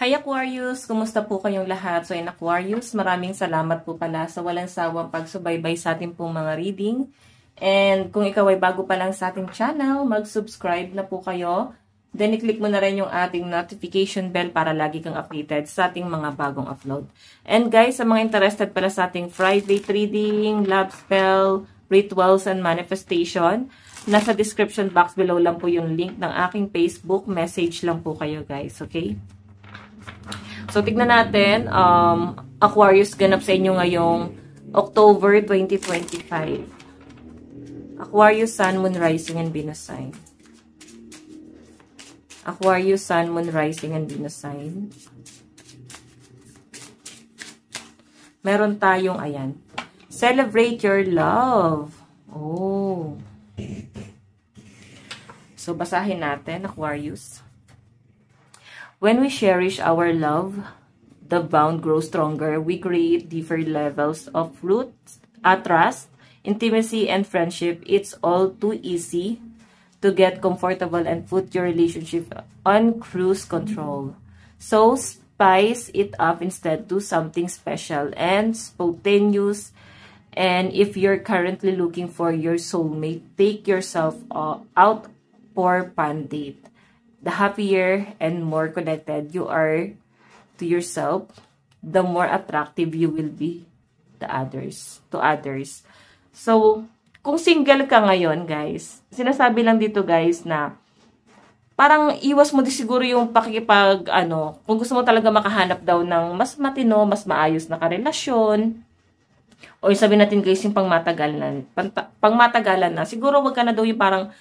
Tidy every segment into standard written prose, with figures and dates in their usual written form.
Hi Aquarius! Kumusta po kayong lahat? So in Aquarius, maraming salamat po pala sa walang sawang pagsubaybay sa ating pong mga reading. And kung ikaw ay bago pa lang sa ating channel, mag-subscribe na po kayo. Then i-click mo na rin yung ating notification bell para lagi kang updated sa ating mga bagong upload. And guys, sa mga interested pala sa ating private reading, love spell, rituals, and manifestation, nasa description box below lang po yung link ng aking Facebook. Message lang po kayo guys, okay? So, tignan natin, Aquarius, ganap sa inyo ngayong October 2025. Aquarius, Sun, Moon, Rising, and Venus sign. Aquarius, Sun, Moon, Rising, and Venus sign. Meron tayong, ayan, celebrate your love. Oh. So, basahin natin, Aquarius. When we cherish our love, the bond grows stronger. We create different levels of trust, intimacy, and friendship. It's all too easy to get comfortable and put your relationship on cruise control. So spice it up instead. Do something special and spontaneous. And if you're currently looking for your soulmate, take yourself out for fun date. The happier and more connected you are to yourself, the more attractive you will be to others. So, kung single ka ngayon, guys, sinasabi lang dito, guys, na parang iwas mo di siguro yung kung gusto mo talaga makahanap daw ng mas matino, mas maayos na karelasyon, o sabihin natin, guys, yung pangmatagalan na, siguro wag ka na daw yung parang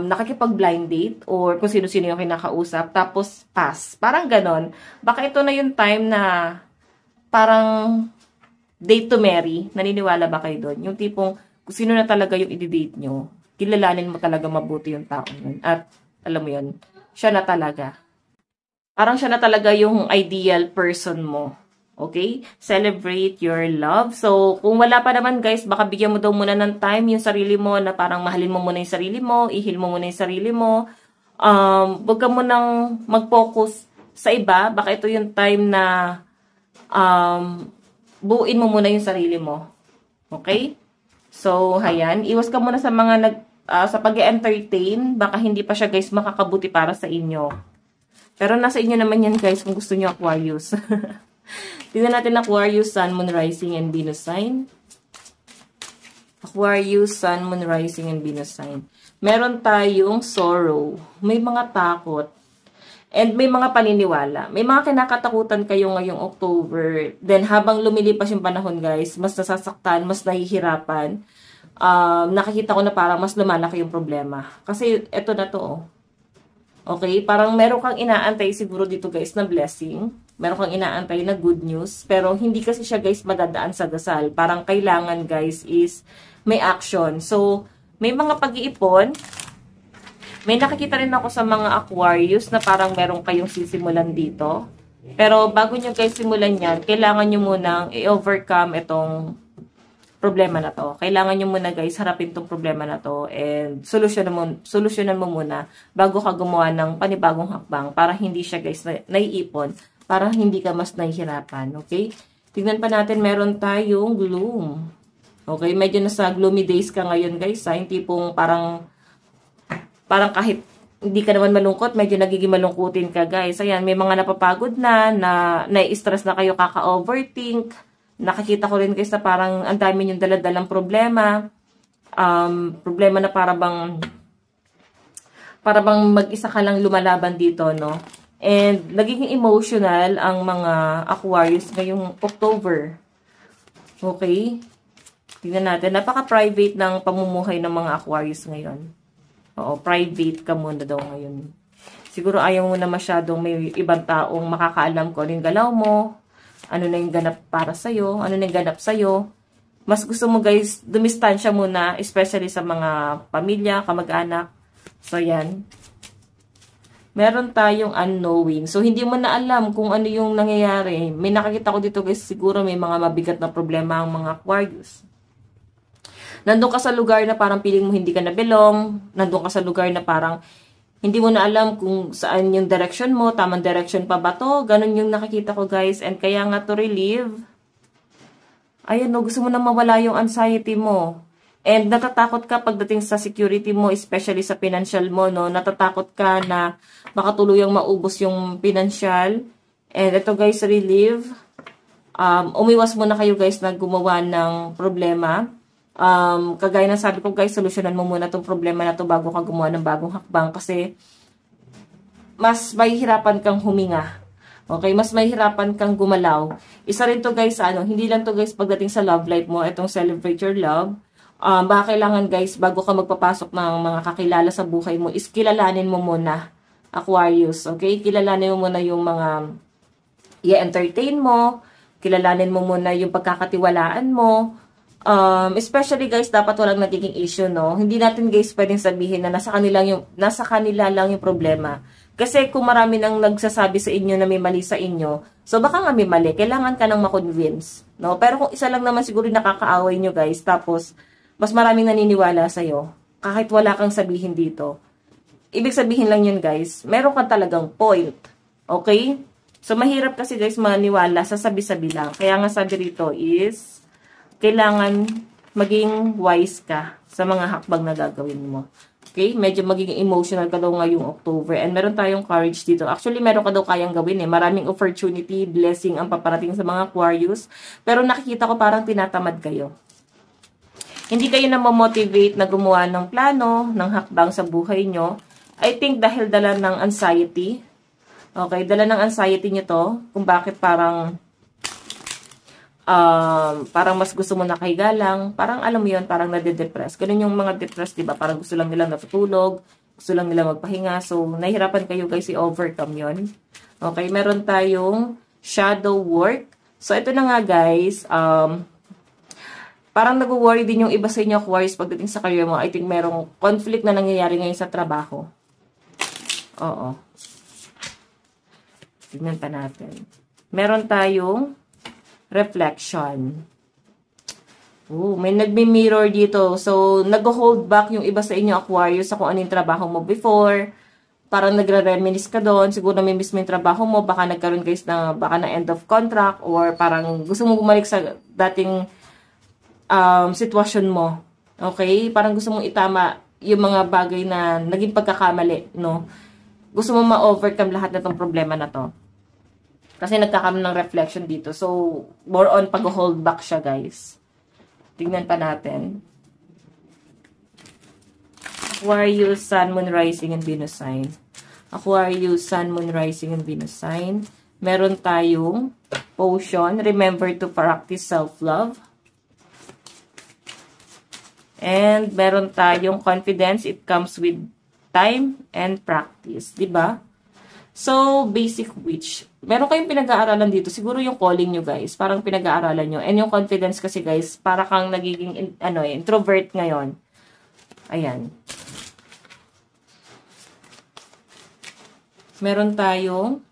nakikipag-blind date or kung sino-sino yung kinakausap, tapos pass. Parang ganon. Baka ito na yung time na parang date to marry. Naniniwala ba kayo doon? Yung tipong kung sino na talaga yung i-date nyo, kilalanin mo talaga mabuti yung tao nun. At alam mo yun, siya na talaga. Parang siya na talaga yung ideal person mo. Okay? Celebrate your love. So, kung wala pa naman guys, baka bigyan mo daw muna ng time yung sarili mo na parang mahalin mo muna yung sarili mo, ihil mo muna yung sarili mo. Huwag ka munang mag-focus sa iba. Baka ito yung time na buuin mo muna yung sarili mo. Okay? So, ayan. Iwas ka muna sa mga sa pag-entertain. Baka hindi pa siya guys makakabuti para sa inyo. Pero nasa inyo naman yan guys kung gusto nyo Aquarius. Tignan natin Aquarius, Sun, Moon, Rising, and Venus sign. Aquarius, Sun, Moon, Rising, and Venus sign. Meron tayong sorrow. May mga takot. And may mga paniniwala. May mga kinakatakutan kayo ngayong October. Then habang lumilipas yung panahon guys, mas nasasaktan, mas nahihirapan. Nakikita ko na parang mas lumalaki yung problema. Kasi eto na to oh. Okay? Parang meron kang inaantay siguro dito guys na blessing. Meron kang inaantay na good news. Pero hindi kasi siya guys madadaan sa dasal. Parang kailangan guys is may action. So, may mga pag-iipon. May nakikita rin ako sa mga Aquarius na parang meron kayong sisimulan dito. Pero bago nyo guys simulan yan, kailangan nyo munang i-overcome itong problema na to. Kailangan nyo muna guys harapin tong problema na to and solusyonan mo muna bago ka gumawa ng panibagong hakbang para hindi siya guys naiipon. Para hindi ka mas nahihirapan, okay? Tignan pa natin, meron tayong gloom. Okay, medyo nasa gloomy days ka ngayon, guys. Yung tipong parang kahit hindi ka naman malungkot, medyo nagiging malungkutin ka, guys. Ayan, may mga napapagod na nai-stress na kayo, kaka-overthink. Nakikita ko rin, guys, na parang ang dami yung daladalang problema. Problema na para bang mag-isa ka lang lumalaban dito, no? And nagiging emotional ang mga Aquarius ngayong October. Okay? Tingnan natin. Napaka-private ng pamumuhay ng mga Aquarius ngayon. Oo, private ka muna daw ngayon. Siguro ayaw mo na masyadong may ibang taong makakaalam kung ano yung galaw mo, ano na yung ganap para sa'yo, ano na yung ganap sa'yo. Mas gusto mo guys, dumistansya muna, especially sa mga pamilya, kamag-anak. So, yan. Meron tayong unknowing. So, hindi mo na alam kung ano yung nangyayari. May nakakita ko dito guys, siguro may mga mabigat na problema ang mga Aquarius. Nandun ka sa lugar na parang piling mo hindi ka na belong. Nandun ka sa lugar na parang Hindi mo na alam kung saan yung direction mo, tamang direction pa ba to? Ganun yung nakikita ko, guys. And kaya nga to relieve, ayan, no, gusto mo na mawala yung anxiety mo. And natatakot ka pagdating sa security mo, especially sa financial mo, no? Natatakot ka na baka tuluyang maubos yung financial. And ito, guys, relieve. Umiwas muna kayo, guys, na gumawa ng problema. Kagaya ng sabi ko, guys, solusyonan mo muna tong problema na to bago ka gumawa ng bagong hakbang kasi mas mahihirapan kang huminga. Okay, mas mahihirapan kang gumalaw. Isa rin to, guys, hindi lang to, guys, pagdating sa love life mo, itong celebrate your love. Baka kailangan, guys, bago ka magpapasok ng mga kakilala sa buhay mo, is kilalanin mo muna, Aquarius, okay? Kilalanin mo muna yung mga i-entertain mo, kilalanin mo muna yung pagkakatiwalaan mo. Especially, guys, dapat walang nagiging issue, no? Hindi natin, guys, pwedeng sabihin na nasa kanila lang yung problema. Kasi kung marami nang nagsasabi sa inyo na may mali sa inyo, so baka nga may mali, kailangan ka nang ma-convince, no? Pero kung isa lang naman siguro nakakaaway nyo, guys, tapos mas maraming naniniwala sa'yo, kahit wala kang sabihin dito. Ibig sabihin lang yun, guys, meron kang talagang point. Okay? So, mahirap kasi, guys, maniwala sa sabi-sabi lang. Kaya nga sabi rito is, kailangan maging wise ka sa mga hakbang na gagawin mo. Okay? Medyo magiging emotional ka daw ngayong October. And meron tayong courage dito. Actually, meron ka daw kayang gawin eh. Maraming opportunity, blessing ang paparating sa mga Aquarius. Pero nakikita ko parang tinatamad kayo. Hindi kayo na ma-motivate na gumawa ng plano, ng hakbang sa buhay nyo. I think dahil dala ng anxiety. Okay, dala ng anxiety nyo to. Kung bakit parang mas gusto mo nakahiga lang. Parang alam mo yun, parang nade-depress. Ganun yung mga depressed, diba? Parang gusto lang nila natutulog. Gusto lang nila magpahinga. So, nahihirapan kayo guys i-overcome yun. Okay, meron tayong shadow work. So, ito na nga guys, parang nag-worry din yung iba sa inyo, Aquarius, pagdating sa career mo. I think merong conflict na nangyayari ngayon sa trabaho. Oo. Tignan pa natin. Meron tayong reflection. May nagmi-mirror dito. So, nag-hold back yung iba sa inyo, Aquarius, sa kung anong trabaho mo before. Parang nagre-reminisce ka doon. Siguro na-miss mo yung trabaho mo. Baka nagkaroon guys na, baka na end of contract or parang gusto mo bumalik sa dating sitwasyon mo. Okay? Parang gusto mong itama yung mga bagay na naging pagkakamali, no? Gusto mo ma-overcome lahat na tong problema na to. Kasi nagkakaroon ng reflection dito. So, more on pag-hold back siya, guys. Tingnan pa natin. Aquarius, Sun, Moon, Rising, and Venus sign. Aquarius, Sun, Moon, Rising, and Venus sign. Meron tayong potion. Remember to practice self-love. And meron tayong confidence. It comes with time and practice. Diba? So, basic witch. Meron kayong pinag-aaralan dito. Siguro yung calling nyo, guys. Parang pinag-aaralan nyo. And yung confidence kasi, guys, para kang nagiging introvert ngayon. Ayan. Meron tayong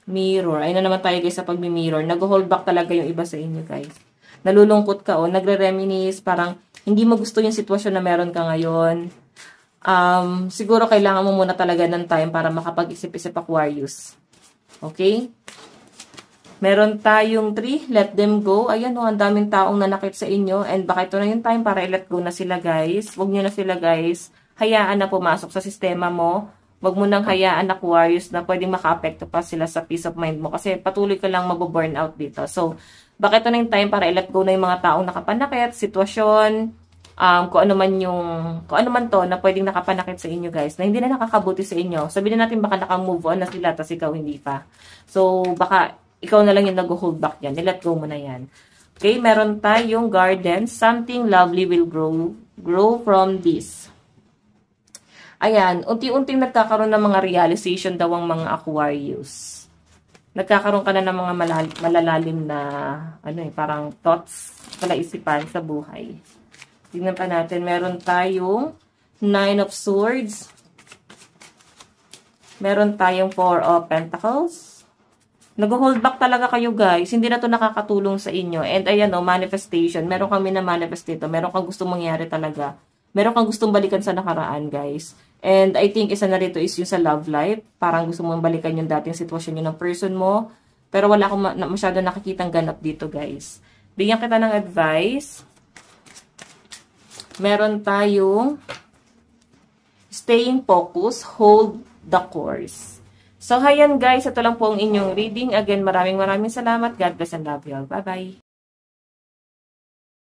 mirror. Ayun na naman tayo, guys, sa pag-mirror. Nag-hold back talaga yung iba sa inyo, guys. Nalulungkot ka o nagre-reminisce, parang hindi mo gusto yung sitwasyon na meron ka ngayon. Siguro kailangan mo muna talaga ng time para makapag-isip-isip, Aquarius. Okay? Meron tayong 3, let them go. Ayan, ang daming taong nanakit sa inyo. And baka ito na yung time para i-let go na sila, guys. Huwag nyo na sila, guys. Hayaan na pumasok sa sistema mo. Huwag mo nang hayaan, Aquarius, na pwedeng maka-apekto pa sila sa peace of mind mo. Kasi patuloy ka lang mababurn out dito. So, baka ito na yung time para i-let go na yung mga taong nakapanakit, sitwasyon, kung ano man to na pwedeng nakapanakit sa inyo, guys, na hindi na nakakabuti sa inyo. Sabihin na natin baka naka-move on na sila, tas ikaw hindi pa. So, baka ikaw na lang yung nag-hold back yan. I-let go mo na yan. Okay, meron tayong garden. Something lovely will grow from this. Ayan, unti-unting nagkakaroon ng mga realization daw ang mga Aquarius. Nagkakaroon ka na ng mga malalalim na, parang thoughts, palaisipan sa buhay. Tingnan pa natin, meron tayong 9 of Swords. Meron tayong 4 of Pentacles. Nag-hold back talaga kayo, guys. Hindi na to nakakatulong sa inyo. And ayan, manifestation. Meron kami na manifest dito. Meron kang gusto mangyari talaga. Meron kang gustong balikan sa nakaraan, guys. And I think isa na rito is yung sa love life. Parang gusto mong balikan yung dating sitwasyon yun ng person mo. Pero wala akong masyado nakikitang ganap dito, guys. Bigyan kita ng advice. Meron tayong staying focused, hold the course. So, ayan guys, ito lang po ang inyong reading. Again, maraming salamat. God bless and love you all. Bye-bye.